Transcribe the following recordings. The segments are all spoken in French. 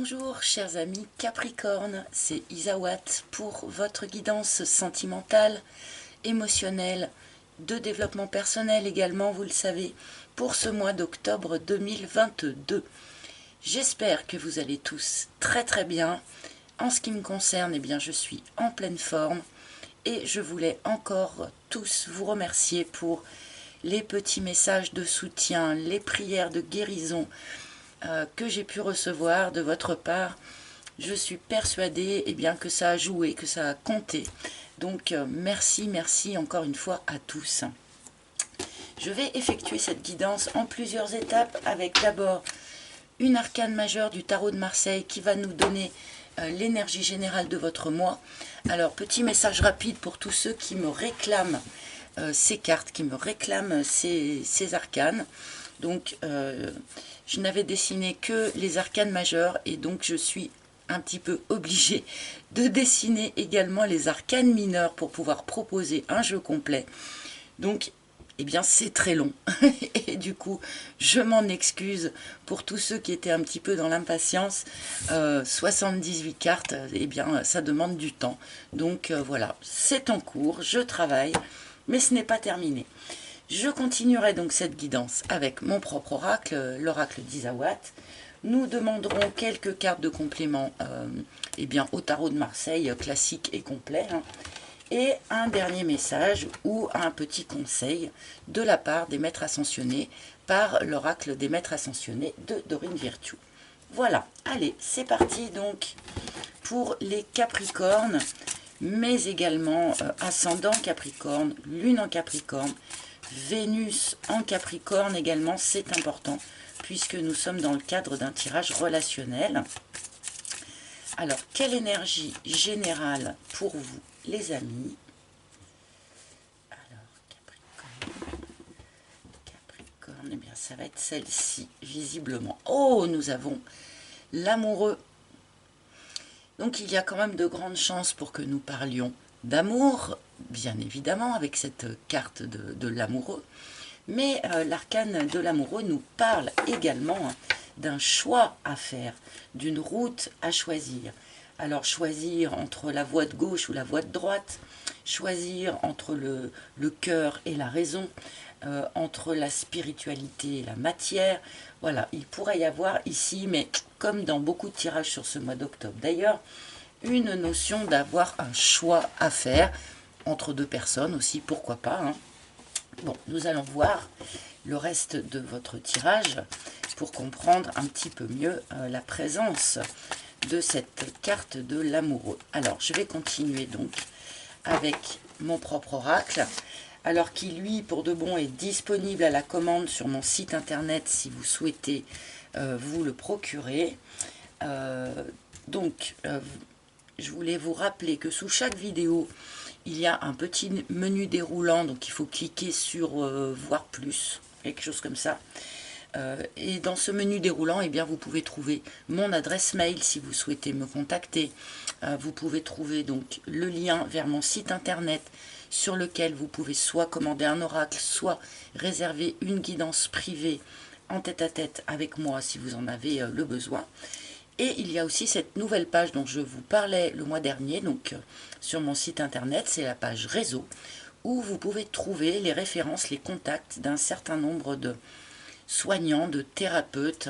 Bonjour chers amis Capricorne, c'est Isawat pour votre guidance sentimentale, émotionnelle, de développement personnel également, vous le savez, pour ce mois d'octobre 2022. J'espère que vous allez tous très bien. En ce qui me concerne, eh bien, je suis en pleine forme et je voulais encore tous vous remercier pour les petits messages de soutien, les prières de guérison, que j'ai pu recevoir de votre part. Je suis persuadée bien, que ça a joué, que ça a compté. Donc merci encore une fois à tous. Je vais effectuer cette guidance en plusieurs étapes avec d'abord une arcane majeure du tarot de Marseille qui va nous donner l'énergie générale de votre mois. Alors petit message rapide pour tous ceux qui me réclament ces cartes, qui me réclament ces arcanes. Donc je n'avais dessiné que les arcanes majeures et donc je suis un petit peu obligée de dessiner également les arcanes mineures pour pouvoir proposer un jeu complet. Donc eh bien c'est très long et du coup je m'en excuse pour tous ceux qui étaient un petit peu dans l'impatience. 78 cartes, eh bien ça demande du temps, donc voilà, c'est en cours, je travaille, mais ce n'est pas terminé. Je continuerai donc cette guidance avec mon propre oracle, l'oracle d'Isawat. Nous demanderons quelques cartes de complément eh bien, au tarot de Marseille, classique et complet, hein, et un dernier message ou un petit conseil de la part des maîtres ascensionnés par l'oracle des maîtres ascensionnés de Dorine Virtue. Voilà, allez, c'est parti donc pour les Capricornes, mais également ascendant Capricorne, lune en Capricorne, Vénus en Capricorne également, c'est important, puisque nous sommes dans le cadre d'un tirage relationnel. Alors, quelle énergie générale pour vous, les amis? Alors, Capricorne, eh bien, ça va être celle-ci, visiblement. Oh, nous avons l'amoureux. Donc, il y a quand même de grandes chances pour que nous parlions d'amour, bien évidemment, avec cette carte de l'amoureux. Mais l'arcane de l'amoureux nous parle également d'un choix à faire, d'une route à choisir. Alors choisir entre la voie de gauche ou la voie de droite, choisir entre le cœur et la raison, entre la spiritualité et la matière. Voilà, il pourrait y avoir ici, mais comme dans beaucoup de tirages sur ce mois d'octobre d'ailleurs, une notion d'avoir un choix à faire entre deux personnes aussi, pourquoi pas, hein. Bon, nous allons voir le reste de votre tirage pour comprendre un petit peu mieux la présence de cette carte de l'amoureux. Alors, je vais continuer donc avec mon propre oracle, alors qui, lui, pour de bon, est disponible à la commande sur mon site internet si vous souhaitez vous le procurer. Je voulais vous rappeler que sous chaque vidéo, il y a un petit menu déroulant, donc il faut cliquer sur voir plus, quelque chose comme ça. Et dans ce menu déroulant, eh bien, vous pouvez trouver mon adresse mail si vous souhaitez me contacter. Vous pouvez trouver donc le lien vers mon site internet sur lequel vous pouvez soit commander un oracle, soit réserver une guidance privée en tête-à-tête avec moi si vous en avez le besoin. Et il y a aussi cette nouvelle page dont je vous parlais le mois dernier, donc sur mon site internet, c'est la page réseau, où vous pouvez trouver les références, les contacts d'un certain nombre de soignants, de thérapeutes,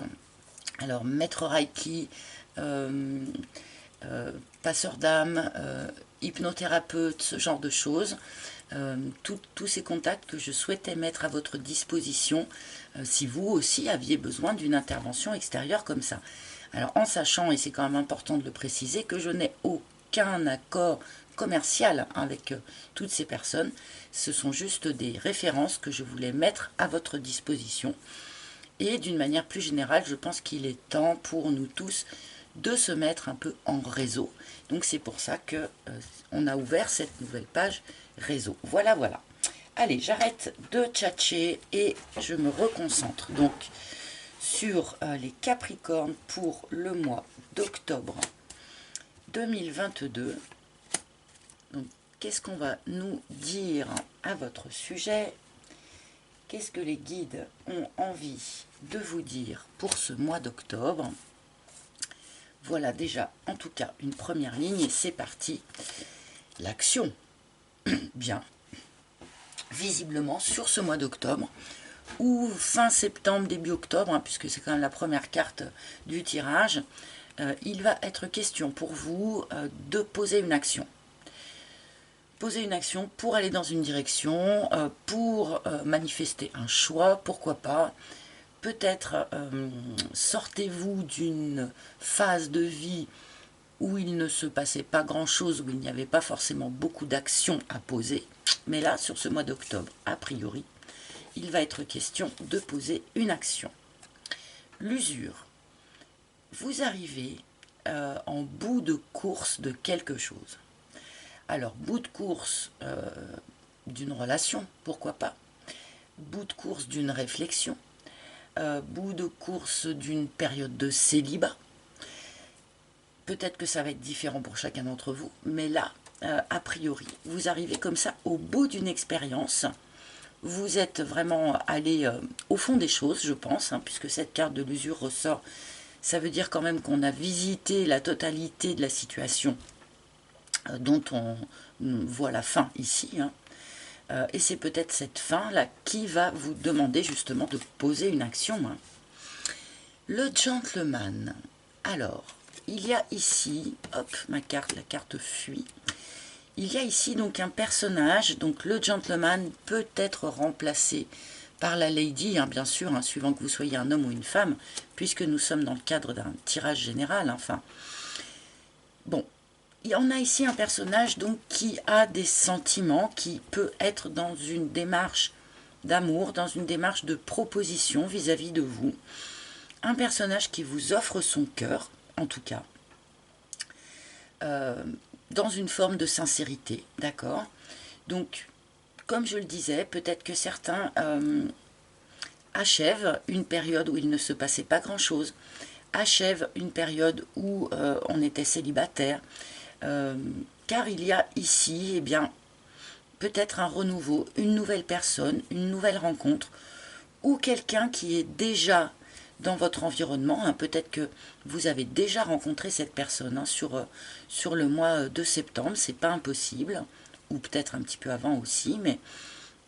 alors maître Reiki, passeur d'âme, hypnothérapeute, ce genre de choses. Tous ces contacts que je souhaitais mettre à votre disposition si vous aussi aviez besoin d'une intervention extérieure comme ça. Alors en sachant, et c'est quand même important de le préciser, que je n'ai aucun accord commercial avec toutes ces personnes, ce sont juste des références que je voulais mettre à votre disposition. Et d'une manière plus générale, je pense qu'il est temps pour nous tous de se mettre un peu en réseau. Donc c'est pour ça que on a ouvert cette nouvelle page réseau. Voilà, voilà. Allez, j'arrête de tchatcher et je me reconcentre donc sur les Capricornes pour le mois d'octobre 2022. Donc, qu'est-ce qu'on va nous dire à votre sujet? Qu'est-ce que les guides ont envie de vous dire pour ce mois d'octobre? Voilà déjà, en tout cas, une première ligne et c'est parti. L'action. Bien. Visiblement, sur ce mois d'octobre, ou fin septembre, début octobre, hein, puisque c'est quand même la première carte du tirage, il va être question pour vous de poser une action. Poser une action pour aller dans une direction, pour manifester un choix, pourquoi pas. Peut-être sortez-vous d'une phase de vie où il ne se passait pas grand-chose, où il n'y avait pas forcément beaucoup d'actions à poser. Mais là, sur ce mois d'octobre, a priori, il va être question de poser une action. L'usure. Vous arrivez en bout de course de quelque chose. Alors, bout de course d'une relation, pourquoi pas. Bout de course d'une réflexion. Bout de course d'une période de célibat. Peut-être que ça va être différent pour chacun d'entre vous, mais là, a priori, vous arrivez comme ça au bout d'une expérience. Vous êtes vraiment allé au fond des choses, je pense, hein, puisque cette carte de l'usure ressort. Ça veut dire quand même qu'on a visité la totalité de la situation dont on voit la fin ici. Hein. Et c'est peut-être cette fin-là qui va vous demander justement de poser une action. Hein. Le gentleman. Alors, il y a ici, hop, la carte fuit. Il y a ici donc un personnage, donc le gentleman peut être remplacé par la lady, hein, bien sûr, hein, suivant que vous soyez un homme ou une femme, puisque nous sommes dans le cadre d'un tirage général. Enfin, bon, on a ici un personnage donc qui a des sentiments, qui peut être dans une démarche d'amour, dans une démarche de proposition vis-à-vis de vous. Un personnage qui vous offre son cœur, en tout cas, dans une forme de sincérité, d'accord? Donc, comme je le disais, peut-être que certains achèvent une période où il ne se passait pas grand-chose, achèvent une période où on était célibataire, car il y a ici, eh bien, peut-être un renouveau, une nouvelle personne, une nouvelle rencontre, ou quelqu'un qui est déjà dans votre environnement. Hein, peut-être que vous avez déjà rencontré cette personne hein, sur le mois de septembre, c'est pas impossible, ou peut-être un petit peu avant aussi, mais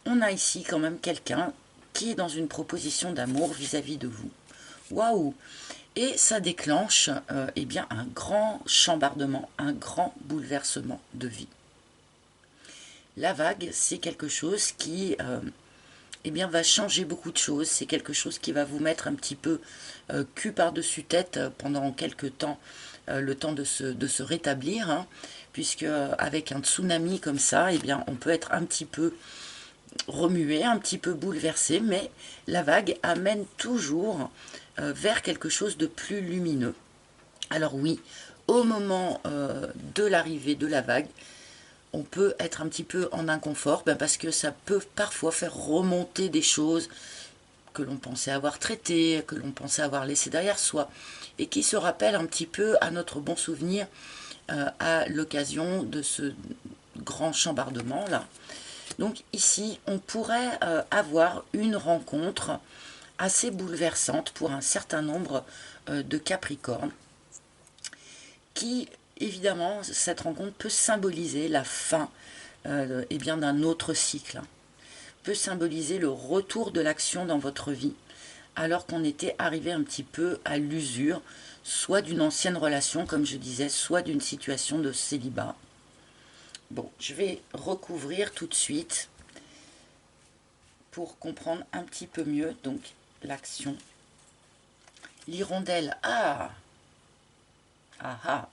on a ici quand même quelqu'un qui est dans une proposition d'amour vis-à-vis de vous. Waouh! Et ça déclenche eh bien, un grand chambardement, un grand bouleversement de vie. La vague, c'est quelque chose qui eh bien, va changer beaucoup de choses. C'est quelque chose qui va vous mettre un petit peu cul par-dessus tête pendant quelques temps, le temps de se rétablir, hein, puisque avec un tsunami comme ça, eh bien, on peut être un petit peu remué, un petit peu bouleversé, mais la vague amène toujours vers quelque chose de plus lumineux. Alors oui, au moment de l'arrivée de la vague, on peut être un petit peu en inconfort, parce que ça peut parfois faire remonter des choses que l'on pensait avoir traitées, que l'on pensait avoir laissées derrière soi, et qui se rappellent un petit peu à notre bon souvenir à l'occasion de ce grand chambardement-là. Donc ici, on pourrait avoir une rencontre assez bouleversante pour un certain nombre de Capricornes, qui, évidemment, cette rencontre peut symboliser la fin eh bien, d'un autre cycle, hein. Peut symboliser le retour de l'action dans votre vie, alors qu'on était arrivé un petit peu à l'usure, soit d'une ancienne relation, comme je disais, soit d'une situation de célibat. Bon, je vais recouvrir tout de suite pour comprendre un petit peu mieux donc l'action. L'hirondelle, ah ah.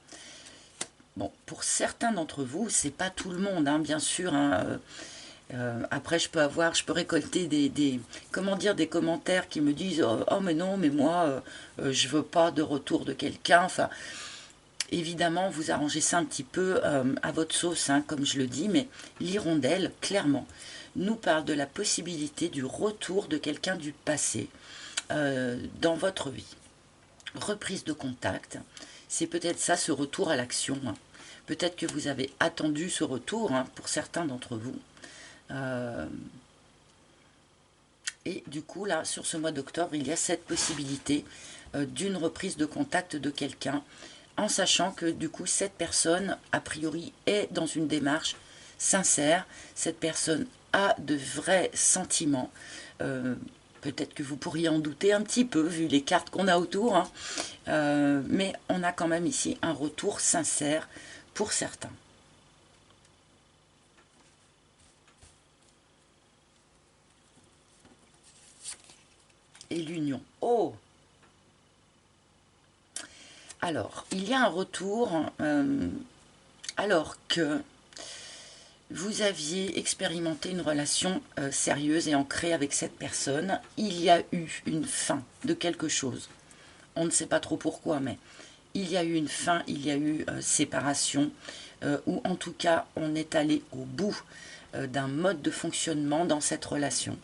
Bon, pour certains d'entre vous, c'est pas tout le monde, hein, bien sûr. Hein, après, je peux récolter des commentaires qui me disent oh mais non, mais moi, je veux pas de retour de quelqu'un. Enfin, évidemment, vous arrangez ça un petit peu à votre sauce, hein, comme je le dis, mais l'hirondelle, clairement, nous parle de la possibilité du retour de quelqu'un du passé dans votre vie. Reprise de contact, c'est peut-être ça, ce retour à l'action. Hein. Peut-être que vous avez attendu ce retour, hein, pour certains d'entre vous. Et du coup, là, sur ce mois d'octobre, il y a cette possibilité d'une reprise de contact de quelqu'un en sachant que du coup cette personne a priori est dans une démarche sincère, cette personne a de vrais sentiments. Peut-être que vous pourriez en douter un petit peu vu les cartes qu'on a autour, hein. Mais on a quand même ici un retour sincère pour certains. Et l'union. Oh! Alors, il y a un retour, alors que vous aviez expérimenté une relation sérieuse et ancrée avec cette personne, il y a eu une fin de quelque chose. On ne sait pas trop pourquoi, mais il y a eu une fin, il y a eu séparation, ou en tout cas, on est allé au bout d'un mode de fonctionnement dans cette relation.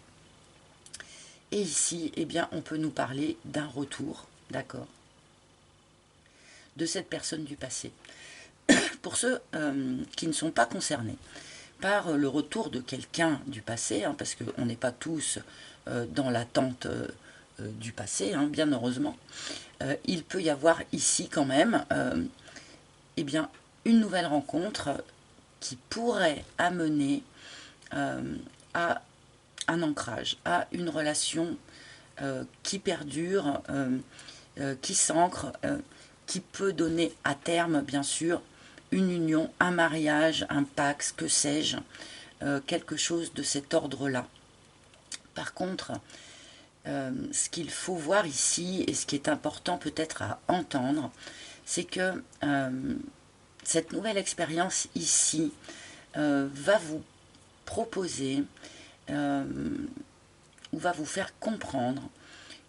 Et ici, eh bien, on peut nous parler d'un retour, d'accord, de cette personne du passé. Pour ceux qui ne sont pas concernés par le retour de quelqu'un du passé, hein, parce qu'on n'est pas tous dans l'attente du passé, hein, bien heureusement, il peut y avoir ici quand même eh bien, une nouvelle rencontre qui pourrait amener à un ancrage, à une relation qui perdure, qui s'ancre, qui peut donner à terme, bien sûr, une union, un mariage, un pax, que sais-je, quelque chose de cet ordre-là. Par contre, ce qu'il faut voir ici, et ce qui est important peut-être à entendre, c'est que cette nouvelle expérience ici va vous proposer ou va vous faire comprendre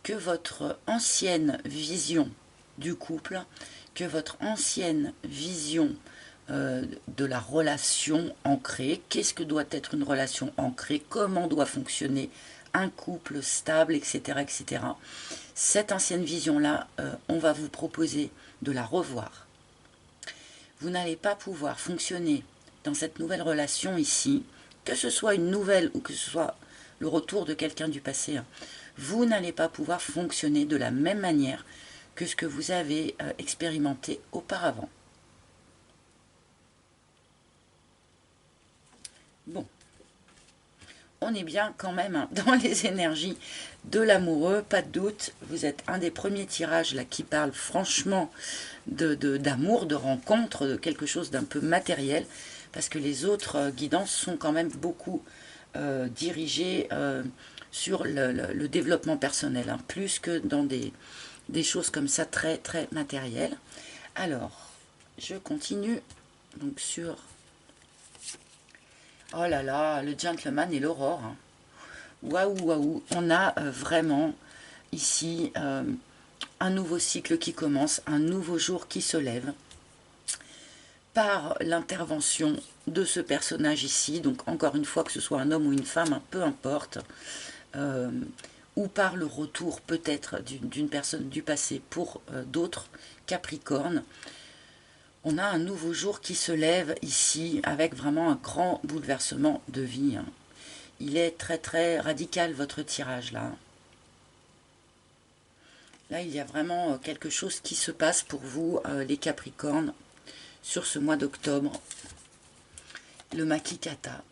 que votre ancienne vision du couple, que votre ancienne vision de la relation ancrée, qu'est-ce que doit être une relation ancrée, comment doit fonctionner un couple stable, etc. etc. Cette ancienne vision-là, on va vous proposer de la revoir. Vous n'allez pas pouvoir fonctionner dans cette nouvelle relation ici, que ce soit une nouvelle ou que ce soit le retour de quelqu'un du passé, hein, vous n'allez pas pouvoir fonctionner de la même manière que ce que vous avez expérimenté auparavant. Bon, on est bien quand même dans les énergies de l'amoureux, pas de doute. Vous êtes un des premiers tirages là qui parle franchement d'amour, de rencontre, de quelque chose d'un peu matériel, parce que les autres guidances sont quand même beaucoup dirigées sur le développement personnel, hein, plus que dans des choses comme ça très très matérielles. Alors, je continue donc sur... Oh là là, le gentleman et l'aurore. Hein. Waouh, waouh, on a vraiment ici un nouveau cycle qui commence, un nouveau jour qui se lève par l'intervention de ce personnage ici, donc encore une fois que ce soit un homme ou une femme, peu importe, ou par le retour peut-être d'une personne du passé pour d'autres Capricornes. On a un nouveau jour qui se lève ici avec vraiment un grand bouleversement de vie. Hein. Il est très très radical votre tirage là. Là il y a vraiment quelque chose qui se passe pour vous les Capricornes sur ce mois d'octobre. Le Makikata.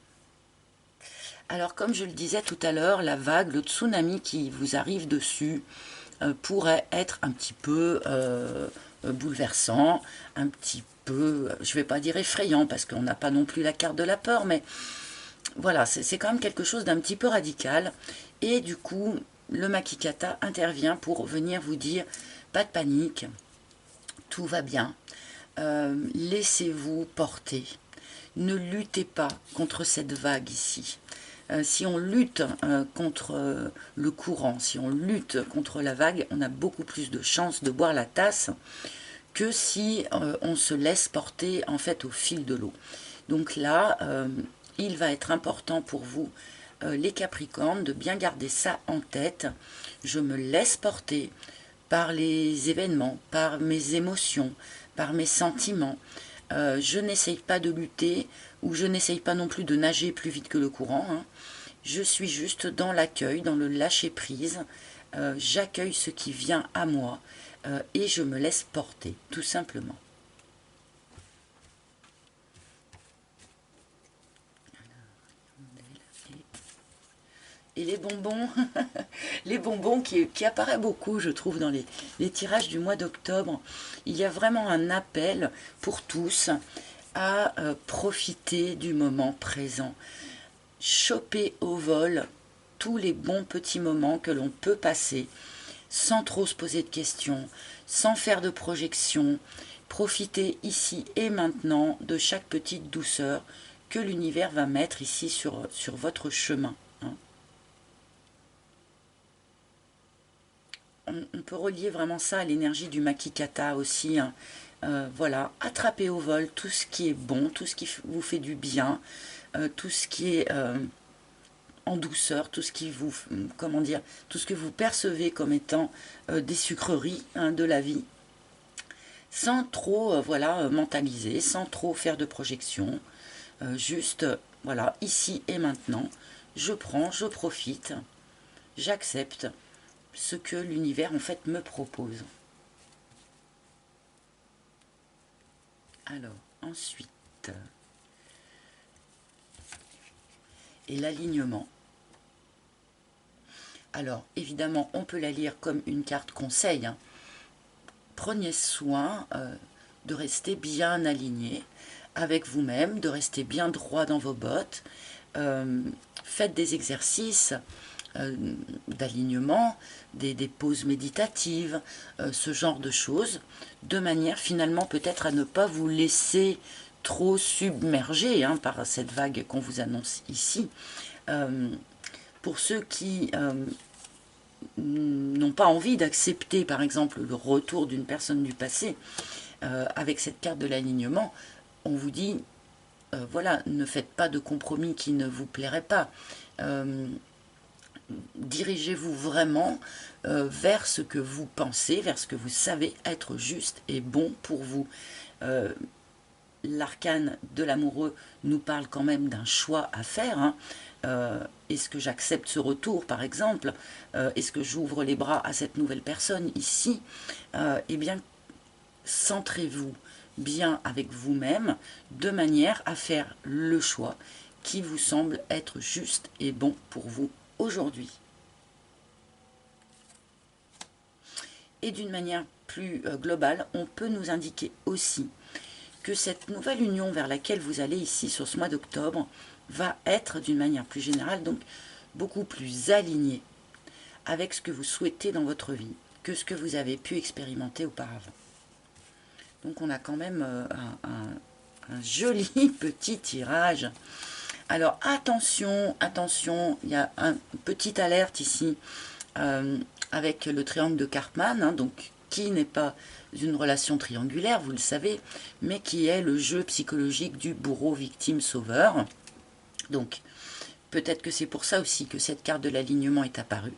Alors comme je le disais tout à l'heure, la vague, le tsunami qui vous arrive dessus pourrait être un petit peu bouleversant, un petit peu, je ne vais pas dire effrayant parce qu'on n'a pas non plus la carte de la peur, mais voilà, c'est quand même quelque chose d'un petit peu radical. Et du coup, le Makikata intervient pour venir vous dire, pas de panique, tout va bien, laissez-vous porter, ne luttez pas contre cette vague ici. Si on lutte contre le courant, si on lutte contre la vague, on a beaucoup plus de chances de boire la tasse que si on se laisse porter en fait au fil de l'eau. Donc là, il va être important pour vous, les Capricornes, de bien garder ça en tête. Je me laisse porter par les événements, par mes émotions, par mes sentiments. Je n'essaye pas de lutter ou je n'essaye pas non plus de nager plus vite que le courant. Hein. Je suis juste dans l'accueil, dans le lâcher-prise. J'accueille ce qui vient à moi et je me laisse porter, tout simplement. Et les bonbons, les bonbons qui apparaissent beaucoup, je trouve, dans les tirages du mois d'octobre. Il y a vraiment un appel pour tous à profiter du moment présent. Choper au vol tous les bons petits moments que l'on peut passer sans trop se poser de questions, sans faire de projections. Profitez ici et maintenant de chaque petite douceur que l'univers va mettre ici sur votre chemin. On peut relier vraiment ça à l'énergie du Makikata aussi. Voilà, attrapez au vol tout ce qui est bon, tout ce qui vous fait du bien, tout ce qui est en douceur, tout ce qui vous, comment dire, tout ce que vous percevez comme étant des sucreries de la vie, sans trop, voilà, mentaliser, sans trop faire de projection, juste, voilà, ici et maintenant, je prends, je profite, j'accepte ce que l'univers en fait me propose. Alors, ensuite, et l'alignement. Alors, évidemment, on peut la lire comme une carte conseil. Prenez soin de rester bien aligné avec vous-même, de rester bien droit dans vos bottes. Faites des exercices d'alignement, des pauses méditatives, ce genre de choses, de manière finalement peut-être à ne pas vous laisser trop submerger par cette vague qu'on vous annonce ici. Pour ceux qui n'ont pas envie d'accepter par exemple le retour d'une personne du passé, avec cette carte de l'alignement, on vous dit, voilà, ne faites pas de compromis qui ne vous plairait pas. Dirigez-vous vraiment vers ce que vous pensez, vers ce que vous savez être juste et bon pour vous. L'arcane de l'amoureux nous parle quand même d'un choix à faire. Est-ce que j'accepte ce retour, par exemple? Est-ce que j'ouvre les bras à cette nouvelle personne ici? Eh bien, centrez-vous bien avec vous-même de manière à faire le choix qui vous semble être juste et bon pour vous aujourd'hui. Et d'une manière plus globale, on peut nous indiquer aussi que cette nouvelle union vers laquelle vous allez ici sur ce mois d'octobre va être d'une manière plus générale donc beaucoup plus alignée avec ce que vous souhaitez dans votre vie que ce que vous avez pu expérimenter auparavant. Donc on a quand même un joli petit tirage. Alors attention, attention, il y a une petite alerte ici avec le triangle de Karpman, donc qui n'est pas une relation triangulaire, vous le savez, mais qui est le jeu psychologique du bourreau, victime, sauveur. Donc peut-être que c'est pour ça aussi que cette carte de l'alignement est apparue.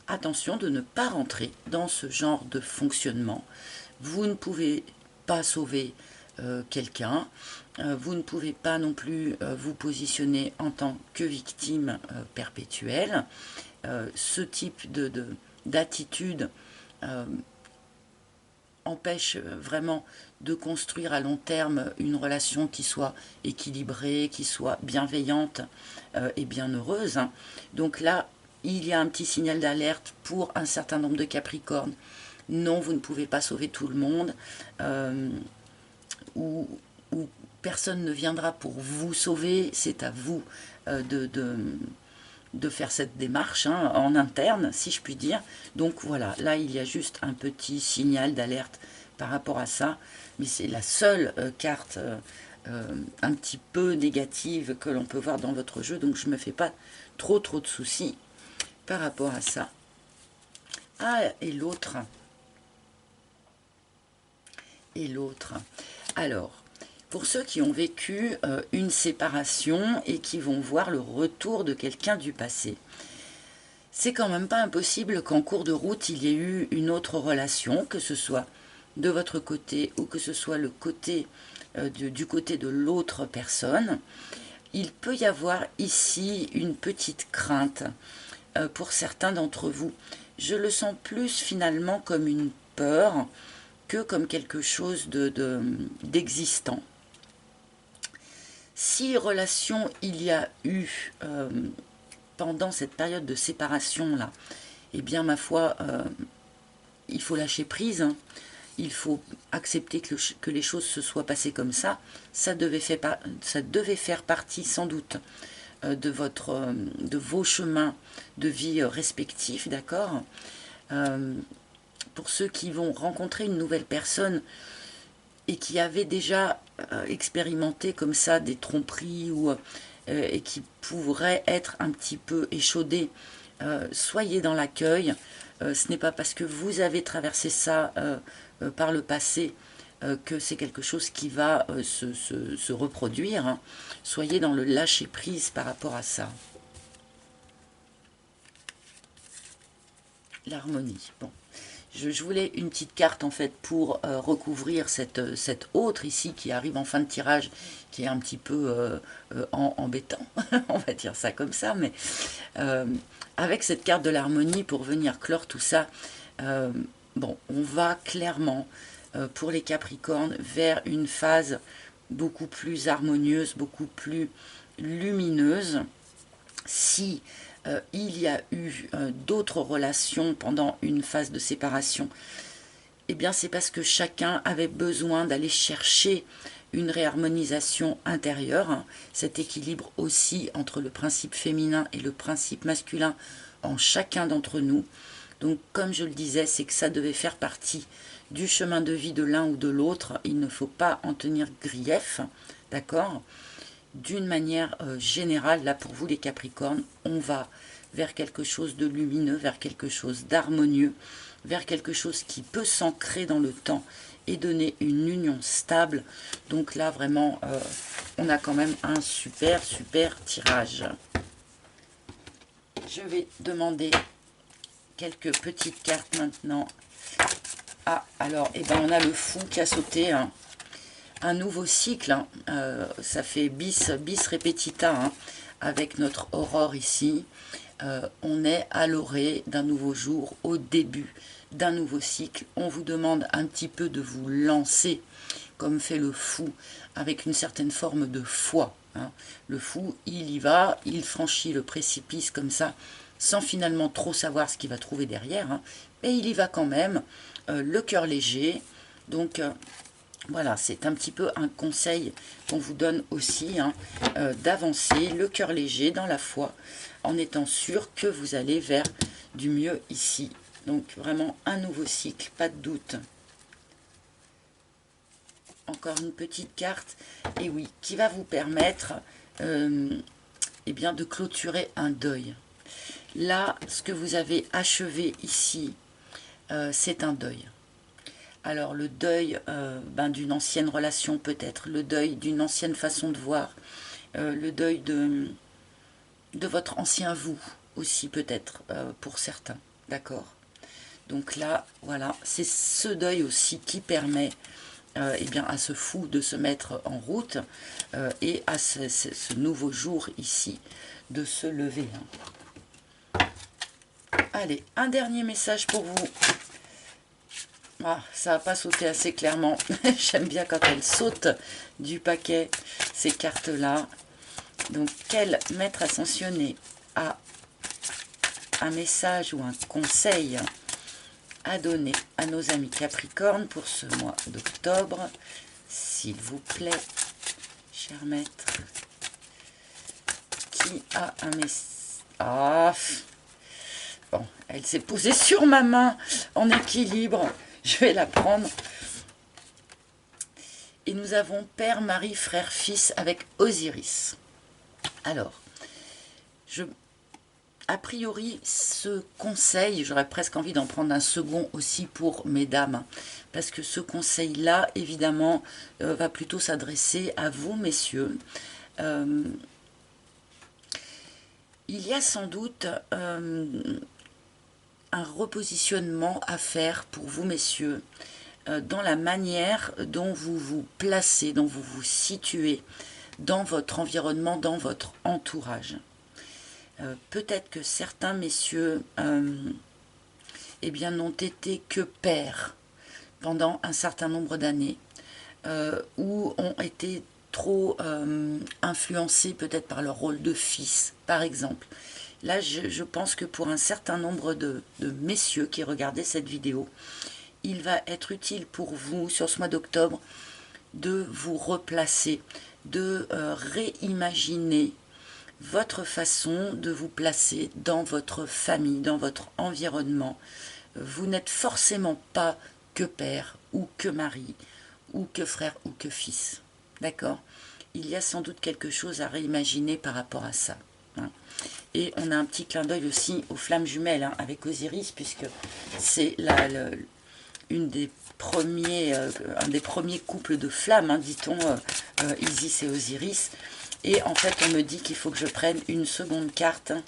Attention de ne pas rentrer dans ce genre de fonctionnement. Vous ne pouvez pas sauver quelqu'un, vous ne pouvez pas non plus vous positionner en tant que victime perpétuelle. Ce type d'attitude empêche vraiment de construire à long terme une relation qui soit équilibrée, qui soit bienveillante et bien heureuse. Donc là, il y a un petit signal d'alerte pour un certain nombre de Capricornes. Non, vous ne pouvez pas sauver tout le monde, ou personne ne viendra pour vous sauver, c'est à vous de faire cette démarche en interne, si je puis dire. Donc voilà, là il y a juste un petit signal d'alerte par rapport à ça, mais c'est la seule carte un petit peu négative que l'on peut voir dans votre jeu, donc je ne me fais pas trop de soucis par rapport à ça. Ah, et l'autre. Alors, pour ceux qui ont vécu une séparation et qui vont voir le retour de quelqu'un du passé, c'est quand même pas impossible qu'en cours de route, il y ait eu une autre relation, que ce soit de votre côté ou que ce soit le côté du côté de l'autre personne. Il peut y avoir ici une petite crainte pour certains d'entre vous. Je le sens plus finalement comme une peur que comme quelque chose d'existant. Si relation il y a eu pendant cette période de séparation-là, eh bien, ma foi, il faut lâcher prise, hein. Il faut accepter que les choses se soient passées comme ça. Ça devait faire partie, sans doute, de vos chemins de vie respectifs, d'accord. Pour ceux qui vont rencontrer une nouvelle personne et qui avaient déjà expérimenté comme ça des tromperies et qui pourraient être un petit peu échaudés, soyez dans l'accueil. Ce n'est pas parce que vous avez traversé ça par le passé que c'est quelque chose qui va se reproduire, hein. Soyez dans le lâcher-prise par rapport à ça. L'harmonie. Bon. Je voulais une petite carte en fait pour recouvrir cette autre ici qui arrive en fin de tirage, qui est un petit peu embêtant, on va dire ça comme ça, mais avec cette carte de l'harmonie pour venir clore tout ça, bon, on va clairement pour les Capricornes vers une phase beaucoup plus harmonieuse, beaucoup plus lumineuse. Si il y a eu d'autres relations pendant une phase de séparation, eh bien c'est parce que chacun avait besoin d'aller chercher une réharmonisation intérieure, hein, cet équilibre aussi entre le principe féminin et le principe masculin en chacun d'entre nous. Donc comme je le disais, c'est que ça devait faire partie du chemin de vie de l'un ou de l'autre. Il ne faut pas en tenir grief, d'accord ? D'une manière générale, là pour vous les Capricornes, on va vers quelque chose de lumineux, vers quelque chose d'harmonieux, vers quelque chose qui peut s'ancrer dans le temps et donner une union stable. Donc là vraiment, on a quand même un super tirage. Je vais demander quelques petites cartes maintenant. Ah, alors, eh ben, on a le fou qui a sauté, hein. Un nouveau cycle, hein. Ça fait bis repetita, hein, avec notre aurore ici. On est à l'orée d'un nouveau jour, au début d'un nouveau cycle. On vous demande un petit peu de vous lancer, comme fait le fou, avec une certaine forme de foi, hein. Le fou, il y va, il franchit le précipice comme ça, sans finalement trop savoir ce qu'il va trouver derrière, hein. Mais il y va quand même, le cœur léger. Donc voilà, c'est un petit peu un conseil qu'on vous donne aussi, hein, d'avancer le cœur léger dans la foi, en étant sûr que vous allez vers du mieux ici. Donc vraiment un nouveau cycle, pas de doute. Encore une petite carte, et oui, qui va vous permettre eh bien, de clôturer un deuil. Là, ce que vous avez achevé ici, c'est un deuil. Alors le deuil d'une ancienne relation peut-être, le deuil d'une ancienne façon de voir, le deuil de votre ancien vous aussi peut-être pour certains, d'accord. Donc là, voilà, c'est ce deuil aussi qui permet eh bien, à ce fou de se mettre en route et à ce nouveau jour ici de se lever, hein. Allez, un dernier message pour vous. Ah, ça n'a pas sauté assez clairement. J'aime bien quand elles sautent du paquet, ces cartes-là. Donc, quel maître ascensionné a un message ou un conseil à donner à nos amis Capricornes pour ce mois d'octobre, s'il vous plaît, cher maître, qui a un message... Ah, bon, elle s'est posée sur ma main en équilibre. Je vais la prendre. Et nous avons Père, Marie, Frère, Fils avec Osiris. Alors, a priori, ce conseil, j'aurais presque envie d'en prendre un second aussi pour mesdames, parce que ce conseil-là, évidemment, va plutôt s'adresser à vous, messieurs. Il y a sans doute un repositionnement à faire pour vous, messieurs, dans la manière dont vous vous placez, dont vous vous situez dans votre environnement, dans votre entourage. Peut-être que certains messieurs eh bien, n'ont été que pères pendant un certain nombre d'années, ou ont été trop influencés peut-être par leur rôle de fils, par exemple. Là, je pense que pour un certain nombre de messieurs qui regardaient cette vidéo, il va être utile pour vous, sur ce mois d'octobre, de vous replacer, de réimaginer votre façon de vous placer dans votre famille, dans votre environnement. Vous n'êtes forcément pas que père ou que mari ou que frère ou que fils. D'accord? Il y a sans doute quelque chose à réimaginer par rapport à ça. Hein. Et on a un petit clin d'œil aussi aux flammes jumelles hein, avec Osiris, puisque c'est un des premiers couples de flammes, hein, dit-on, Isis et Osiris. Et en fait, on me dit qu'il faut que je prenne une seconde carte, hein,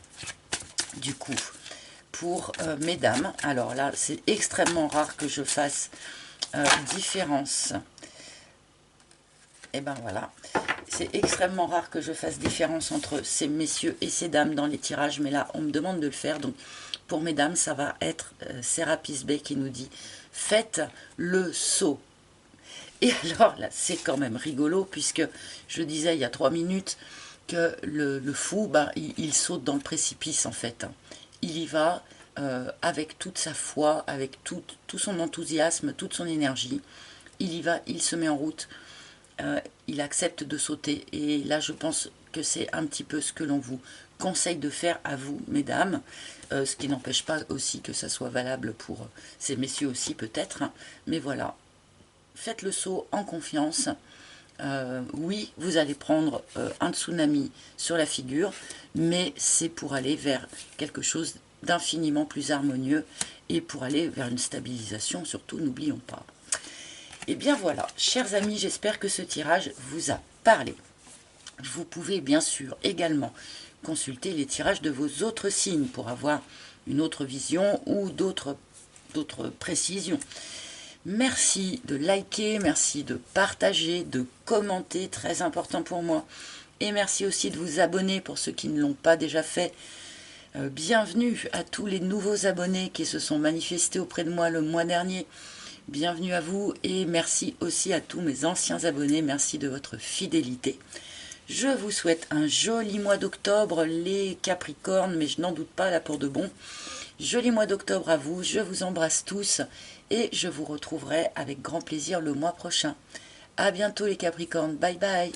du coup, pour mesdames. Alors là, c'est extrêmement rare que je fasse différence. Et ben voilà, c'est extrêmement rare que je fasse différence entre ces messieurs et ces dames dans les tirages, mais là, on me demande de le faire. Donc, pour mesdames, ça va être Sérapis Bey qui nous dit « Faites le saut ». Et alors là, c'est quand même rigolo, puisque je disais il y a 3 minutes que le fou, bah, il saute dans le précipice en fait. Il y va avec toute sa foi, avec tout son enthousiasme, toute son énergie. Il y va, il se met en route, il accepte de sauter. Et là, je pense que c'est un petit peu ce que l'on vous conseille de faire à vous, mesdames. Ce qui n'empêche pas aussi que ça soit valable pour ces messieurs aussi peut-être. Mais voilà. Faites le saut en confiance. Oui, vous allez prendre un tsunami sur la figure, mais c'est pour aller vers quelque chose d'infiniment plus harmonieux et pour aller vers une stabilisation, surtout, n'oublions pas. Et bien voilà, chers amis, j'espère que ce tirage vous a parlé. Vous pouvez bien sûr également consulter les tirages de vos autres signes pour avoir une autre vision ou d'autres précisions. Merci de liker, merci de partager, de commenter, très important pour moi. Et merci aussi de vous abonner pour ceux qui ne l'ont pas déjà fait. Bienvenue à tous les nouveaux abonnés qui se sont manifestés auprès de moi le mois dernier. Bienvenue à vous et merci aussi à tous mes anciens abonnés. Merci de votre fidélité. Je vous souhaite un joli mois d'octobre, les Capricornes, mais je n'en doute pas là pour de bon. Joli mois d'octobre à vous, je vous embrasse tous et je vous retrouverai avec grand plaisir le mois prochain. À bientôt les Capricornes, bye bye.